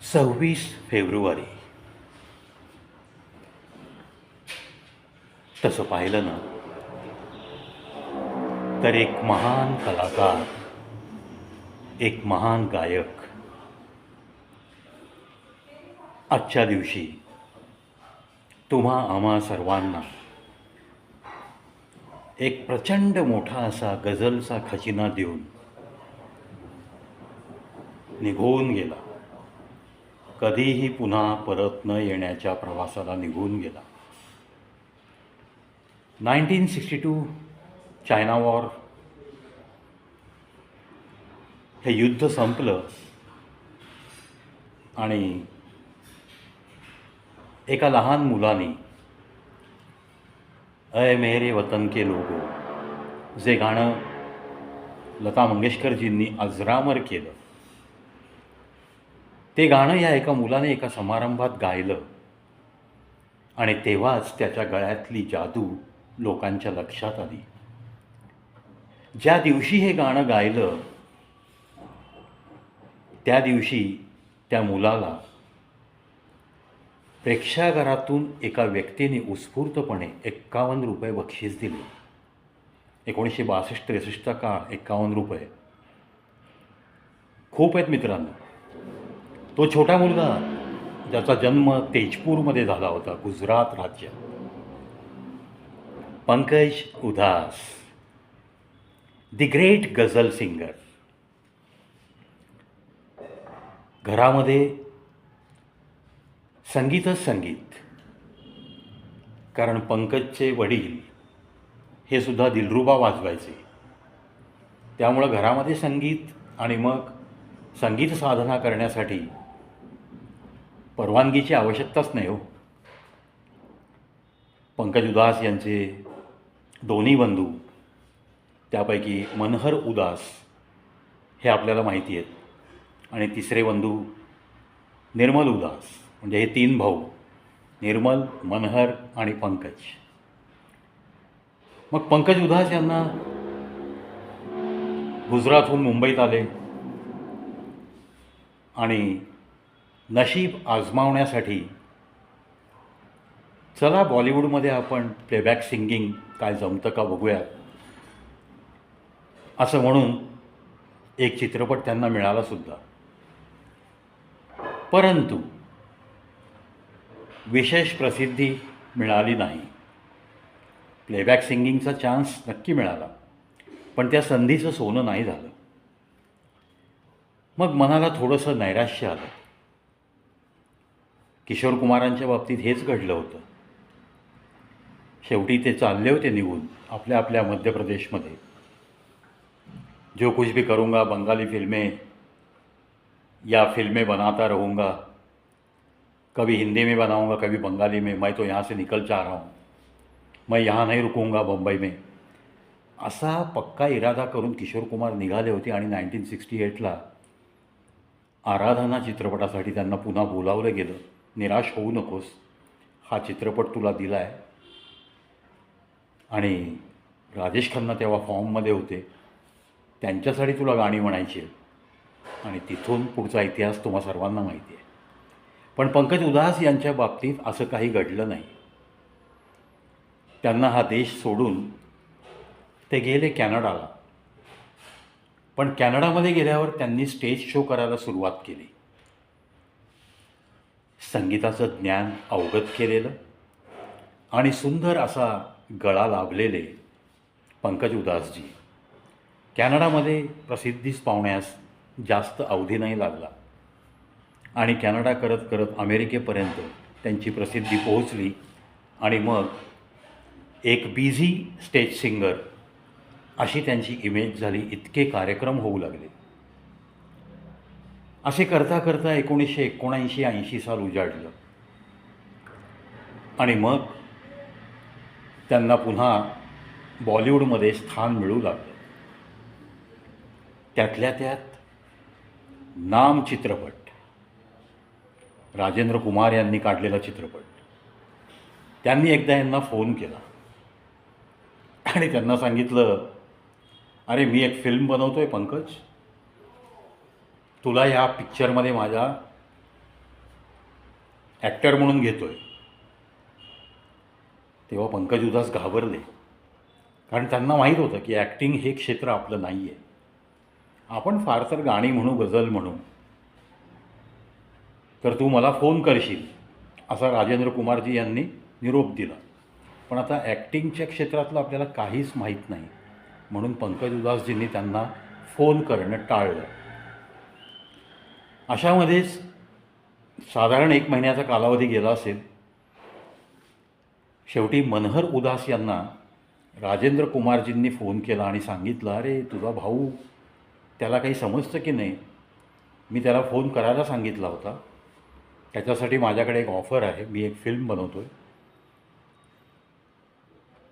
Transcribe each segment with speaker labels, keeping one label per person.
Speaker 1: 26 February. तसं पाहिलं ना तर एक महान कलाकार, एक महान गायक आजच्या दिवशी तुम्हा आम्हा सर्वांना एक प्रचंड मोठा असा गझलचा खजिना देऊन निघून गेला. कधीही पुन्हा परत न येण्याच्या प्रवासाला निघून गेला. 1962 चायना वॉर हे युद्ध संपलं आणि एका लहान मुलाने अय मेरे वतन के लोगो जे गाणं लता मंगेशकरजींनी अजरामर केलं, ते गाणं या एका मुलाने एका समारंभात गायलं आणि तेव्हाच त्याच्या गळ्यातली जादू लोकांच्या लक्षात आली. ज्या दिवशी हे गाणं गायलं त्या दिवशी त्या मुलाला प्रेक्षागारातून एका व्यक्तीने उत्स्फूर्तपणे 51 रुपये बक्षीस दिले. 1962-63चा काळ, 51 रुपये खूप आहेत मित्रांनो. तो छोटा मुलगा ज्याचा जन्म तेजपूरमध्ये झाला होता, गुजरात राज्य, Pankaj Udhas, the great ghazal singer. घरामध्ये संगीतच संगीत, कारण पंकजचे वडील हे सुद्धा दिलरुबा वाजवायचे. त्यामुळं घरामध्ये संगीत आणि मग संगीत साधना करण्यासाठी परवानगीची आवश्यकताच नाही हो. पंकज उधास यांचे दोन्ही बंधू, त्यापैकी मनहर उदास हे आपल्याला माहिती आहेत आणि तिसरे बंधू निर्मल उदास. म्हणजे हे 3 भाऊ, निर्मल, मनहर आणि पंकज. मग पंकज उधास यांना गुजरातहून मुंबईत आले आणि नशीब आजमावण्यासाठी चला बॉलिवूडमध्ये आपण प्लेबॅक सिंगिंग काय जमतं का बघूया, असं म्हणून एक चित्रपट त्यांना मिळाला सुद्धा. परंतु विशेष प्रसिद्धी मिळाली नाही. प्लेबॅक सिंगिंगचा चान्स नक्की मिळाला, पण त्या संधीचं सोनं नाही झालं. मग मनाला थोडंसं नैराश्य आलं. किशोर कुमारांच्या बाबतीत हेच घडलं होतं. शेवटी ते चालले होते निघून आपल्या आपल्या मध्य प्रदेशमध्ये. जो कुछ भी करूँगा बंगाली फिल्में या फिल्में बनाता रहूँगा, कभी हिंदी में बनाऊँगा कभी बंगाली में, मैं तो यहाँ से निकल जा रहा हूँ, मैं यहाँ नहीं रुकूंगा बंबई में, असा पक्का इरादा करून किशोर कुमार निघाले होते. आणि 1968ला आराधना चित्रपटासाठी त्यांना पुन्हा बोलावलं गेलं. निराश होऊ नकोस, हा चित्रपट तुला दिला आहे. आणि राजेश खन्ना तेव्हा फॉर्ममध्ये होते, त्यांच्यासाठी तुला गाणी म्हणायची आहेत. आणि तिथून पुढचा इतिहास तुम्हा सर्वांना माहिती आहे. पण पंकज उधास यांच्या बाबतीत असं काही घडलं नाही. त्यांना हा देश सोडून ते गेले कॅनडाला. पण कॅनडामध्ये गेल्यावर त्यांनी स्टेज शो करायला सुरुवात केली. संगीताचं ज्ञान अवगत केलेलं आणि सुंदर असा गळा लाभलेले पंकज उधासजी कॅनडामध्ये प्रसिद्धीस पावण्यास जास्त अवधी नाही लागला आणि कॅनडा करत करत अमेरिकेपर्यंत त्यांची प्रसिद्धी पोहोचली. आणि मग एक बिझी स्टेज सिंगर अशी त्यांची इमेज झाली. इतके कार्यक्रम होऊ लागले. असे करता करता 1979-80 साल उजाडलं आणि मग त्यांना पुन्हा बॉलिवूडमध्ये स्थान मिळू लागलं. त्यातल्या त्यात नाम चित्रपट, राजेंद्र कुमार यांनी काढलेला चित्रपट. त्यांनी एकदा यांना फोन केला आणि त्यांना सांगितलं, अरे मी एक फिल्म बनवतो आहे पंकज, तुला या पिक्चरमध्ये माझ्या ॲक्टर म्हणून घेतो आहे, तेव्हा पंकज उधास घाबरले. कारण त्यांना माहीत होतं की ॲक्टिंग हे क्षेत्र आपलं नाही आहे. आपण फार तर गाणी म्हणू, गझल म्हणू, तर तू मला फोन करशील असा राजेंद्र कुमारजी यांनी निरोप दिला. पण आता ॲक्टिंगच्या क्षेत्रातलं आपल्याला काहीच माहीत नाही, म्हणून पंकज उधासजींनी त्यांना फोन करणं टाळलं. अशामध्येच साधारण 1 महिन्याचा कालावधी गेला असेल. शेवटी मनहर उदास यांना राजेंद्र कुमारजींनी फोन केला आणि सांगितलं, अरे तुझा भाऊ, त्याला काही समजतं की नाही, मी त्याला फोन करायला सांगितला होता, त्याच्यासाठी माझ्याकडे एक ऑफर आहे, मी एक फिल्म बनवतो आहे.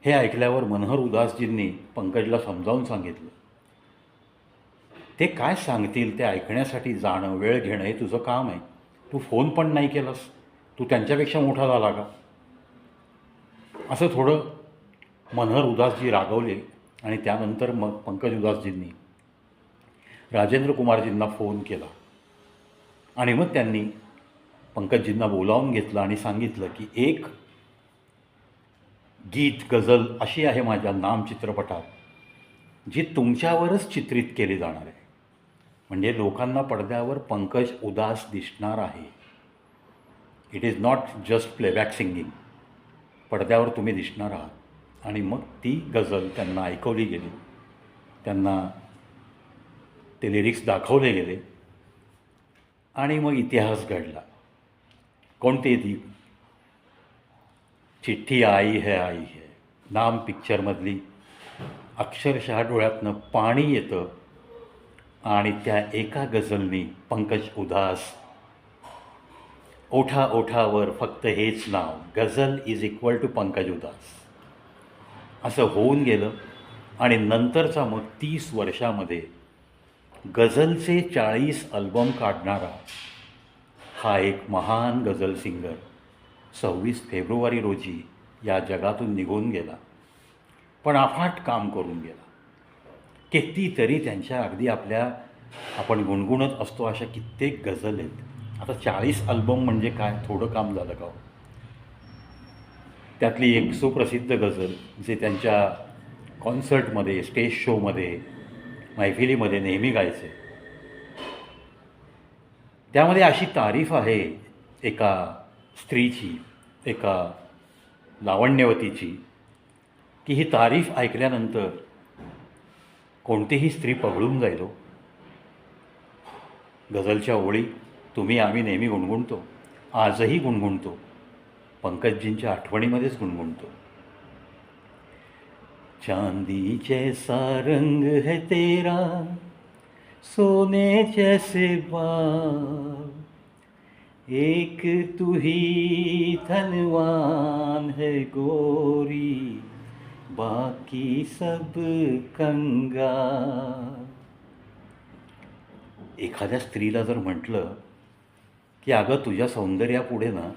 Speaker 1: हे ऐकल्यावर मनहर उदासजींनी पंकजला समजावून सांगितलं, ते काय सांगतील ते ऐकण्यासाठी जाणं, वेळ घेणं हे तुझं काम आहे. तू फोन पण नाही केलास, तू त्यांच्यापेक्षा मोठा झाला का? असं थोडं मनहर उदासजी रागवले आणि त्यानंतर मग पंकज उधासजींनी राजेंद्र कुमारजींना फोन केला आणि मग त्यांनी पंकजजींना बोलावून घेतलं आणि सांगितलं की एक गीत, गझल अशी आहे माझ्या नाम चित्रपटात, जी तुमच्यावरच चित्रित केली जाणार आहे. म्हणजे लोकांना पडद्यावर पंकज उधास दिसणार आहे. It is not just playback singing, पडद्यावर तुम्ही दिसणार आहात. आणि मग ती गझल त्यांना ऐकवली गेली, त्यांना ते लिरिक्स दाखवले गेले आणि मग इतिहास घडला. कोणते ती? चिठ्ठी आई है नाम पिक्चरमधली अक्षरशः डोळ्यातनं पाणी येतं आणि त्या एका गझलनी पंकज उधास, ओठा ओठावर फक्त हेच नाव, ghazal is equal to Pankaj Udhas, असं होऊन गेलं. आणि नंतरचा मग 30 वर्षामध्ये गझलचे 40 अल्बम काढणारा हा एक महान गझल सिंगर 26 फेब्रुवारी रोजी या जगातून निघून गेला. पण अफाट काम करून गेला. कितीतरी त्यांच्या अगदी आपण गुणगुणत असतो अशा कित्येक गझल आहेत. आता 40 अल्बम म्हणजे काय, थोडं काम झालं का? त्यातली एक सुप्रसिद्ध गझल जे त्यांच्या कॉन्सर्टमध्ये, स्टेज शोमध्ये, मैफिलीमध्ये नेहमी गायचे, त्यामध्ये अशी तारीफ आहे एका स्त्रीची, एका लावण्यवतीची, की ही तारीफ ऐकल्यानंतर कोणतीही स्त्री पगळून जाईल. गझलच्या ओळी तुम्ही आम्ही नेहमी गुणगुणतो, आजही गुणगुणतो, पंकजजींच्या आठवणीमध्येच गुणगुणतो. चांदी जैसा रंग है तेरा, सोने जैसे बाल, एक तू ही धनवान है गोरी, बाकी सब कंगाल. एखाद्या स्त्रीला जर म्हटलं की अगं तुझ्या सौंदर्यापुढे ना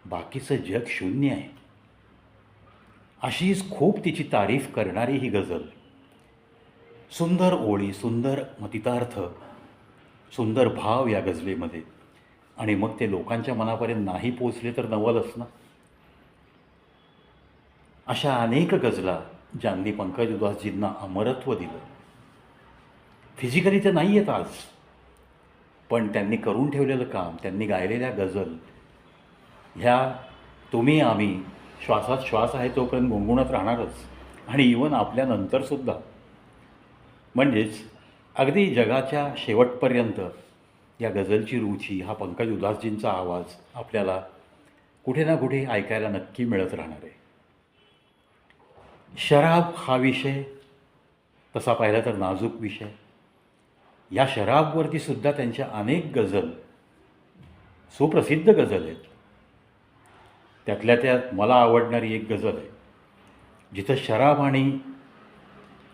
Speaker 1: बाकीचं जग शून्य आहे, अशीच खूप तिची तारीफ करणारी ही गझल. सुंदर ओळी, सुंदर मतितार्थ, सुंदर भाव या गझलेमध्ये. आणि मग ते लोकांच्या मनापर्यंत नाही पोचले तर नवलच ना. अशा अनेक गझला ज्यांनी पंकज उधासजींना अमरत्व दिलं. फिजिकली ते नाही आहेत आज, पण त्यांनी करून ठेवलेलं काम, त्यांनी गायलेल्या गझल ह्या तुम्ही आम्ही श्वासात श्वास आहे तोपर्यंत गुणगुणत राहणारच. आणि इवन आपल्यानंतरसुद्धा, म्हणजेच अगदी जगाच्या शेवटपर्यंत या गझलची रुची, हा पंकज उधासजींचा आवाज आपल्याला कुठे ना कुठे ऐकायला नक्की मिळत राहणार आहे. शराब हा विषय तसा पाहिला तर नाजूक विषय. या शराबवरती सुद्धा त्यांच्या अनेक गझल, सुप्रसिद्ध गझल आहेत. त्यातल्या त्यात मला आवडणारी एक गझल आहे, जिथं शराब आणि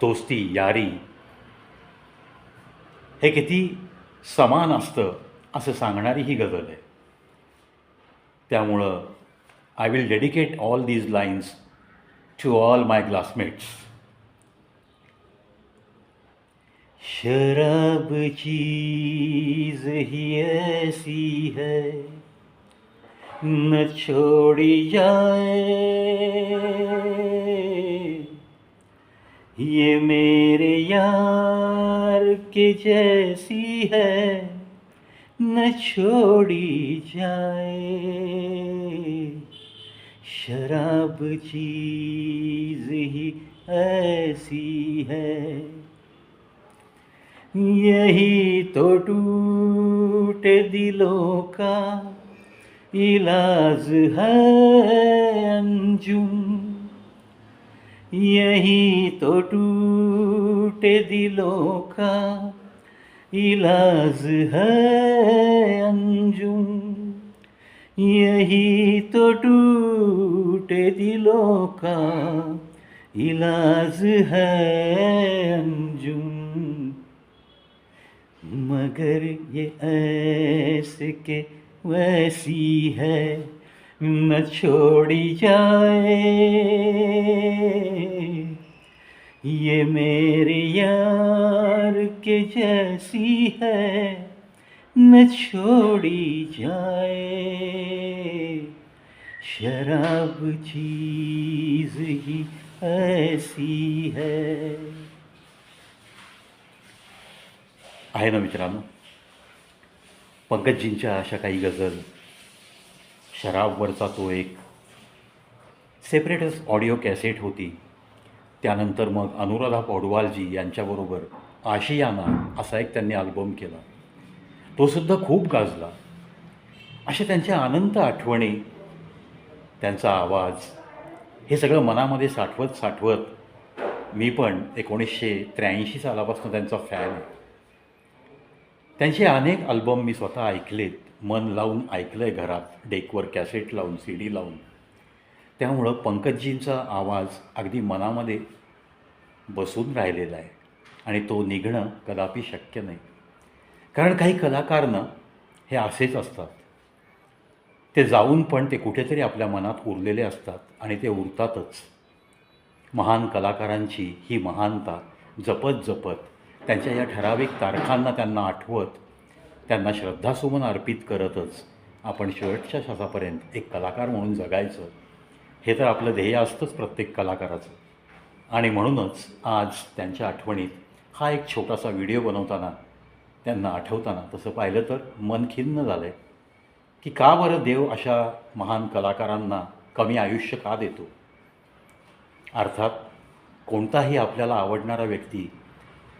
Speaker 1: दोस्ती, यारी हे किती समान असतं असं सांगणारी ही गझल आहे. त्यामुळं I will dedicate all these lines to all my classmates. शराब चीज ही ऐसी है, न छोड़ी जाए, ये मेरे यार के जैसी है, न छोड़ी जाए। शराब चीज ही ऐसी है, यही तो टूटे दिलों का इलाज है अंजुम, यही तो टूटे दिलों का इलाज है अंजुम, यही तो टूटे दिलों का इलाज है अंजुम। मगर ये ऐसे के वैसी है, न छोड़ी जाए, ये मेरे यार के जैसी है, न छोड़ी जाए। शराब चीज ही ऐसी है ना मित्रांनो. पंकजजींच्या अशा काही गझल, शराबवरचा तो एक सेपरेटच ऑडिओ कॅसेट होती. त्यानंतर मग अनुराधा पौडवालजी यांच्याबरोबर आशियाना असा एक त्यांनी अल्बम केला, तो सुद्धा खूप गाजला. अशा त्यांच्या अनंत आठवणी, त्यांचा आवाज, हे सगळं मनामध्ये साठवत साठवत मी पण 1983 सालापासून त्यांचा फॅन आहे. त्यांचे अनेक अल्बम मी स्वतः ऐकलेत, मन लावून ऐकलं आहे घरात, डेकवर कॅसेट लावून, सी डी लावून. त्यामुळं पंकजजींचा आवाज अगदी मनामध्ये बसून राहिलेला आहे आणि तो निघणं कदापि शक्य नाही. कारण काही कलाकारनं हे असेच असतात, ते जाऊन पण ते कुठेतरी आपल्या मनात उरलेले असतात आणि ते उरतातच. महान कलाकारांची ही महानता जपत जपत, त्यांच्या या ठराविक तारखांना त्यांना आठवत, त्यांना श्रद्धासुमन अर्पित करतच आपण शेवटच्या श्वासापर्यंत एक कलाकार म्हणून जगायचं, हे तर आपलं ध्येय असतंच प्रत्येक कलाकाराचं. आणि म्हणूनच आज त्यांच्या आठवणीत हा एक छोटासा व्हिडिओ बनवताना, त्यांना आठवताना तसं पाहिलं तर मन खिन्न झालं आहे की का बरं देव अशा महान कलाकारांना कमी आयुष्य का देतो. अर्थात कोणताही आपल्याला आवडणारा व्यक्ती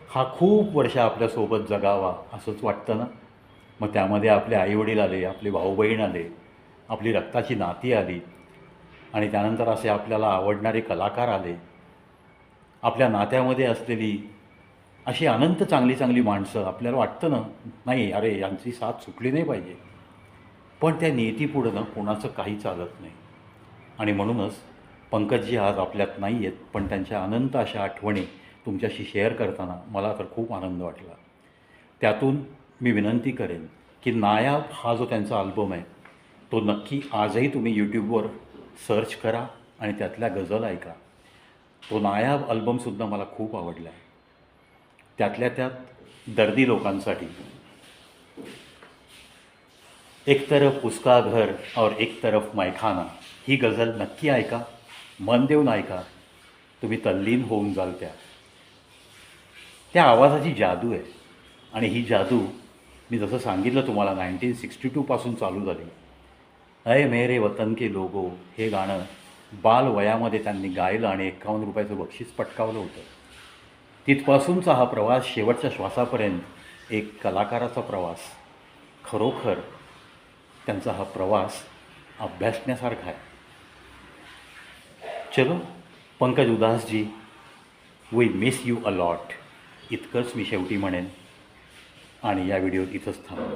Speaker 1: हा खूप वर्ष आपल्यासोबत जगावा असंच वाटतं ना. मग त्यामध्ये आपले आईवडील आले, आपले भाऊ बहीण आले, आपली रक्ताची नाती आली, आणि त्यानंतर असे आपल्याला आवडणारे कलाकार आले. आपल्या नात्यामध्ये असलेली अशी अनंत चांगली चांगली माणसं, आपल्याला वाटतं ना, नाही अरे यांची साथ सुटली नाही पाहिजे. पण त्या नियतीपुढं ना कोणाचं काही चालत नाही. आणि म्हणूनच पंकजजी आज आपल्यात नाही आहेत, पण त्यांच्या अनंत अशा आठवणी तुमच्याशी शेअर करताना मला तर खूप आनंद वाटला. त्यातून मी विनंती करेन की नायाब हा जो त्यांचा अल्बम आहे, तो नक्की आजही तुम्ही यूट्यूबवर सर्च करा आणि त्यातल्या गझल ऐका. तो नायाब अल्बमसुद्धा मला खूप आवडला आहे. त्यातल्या त्यात दर्दी लोकांसाठी एक तरफ उसका घर और एक तरफ मैखाना, ही गझल नक्की ऐका, मन देऊन ऐका, तुम्ही तल्लीन होऊन जाल. त्या आवाजाची जादू आहे. आणि ही जादू मी जसं सांगितलं तुम्हाला 1962पासून चालू झाली. अय मेरे वतन के लोगो हे गाणं बालवयामध्ये त्यांनी गायलं आणि 51 रुपयाचं बक्षीस पटकावलं होतं. तिथपासूनचा हा प्रवास शेवटच्या श्वासापर्यंत एक कलाकाराचा प्रवास. खरोखर त्यांचा हा प्रवास अभ्यासण्यासारखा आहे. चलो पंकज उदासजी, we miss you a lot, इतकंच मी शेवटी म्हणेन आणि या व्हिडिओत इथंच थांबलो.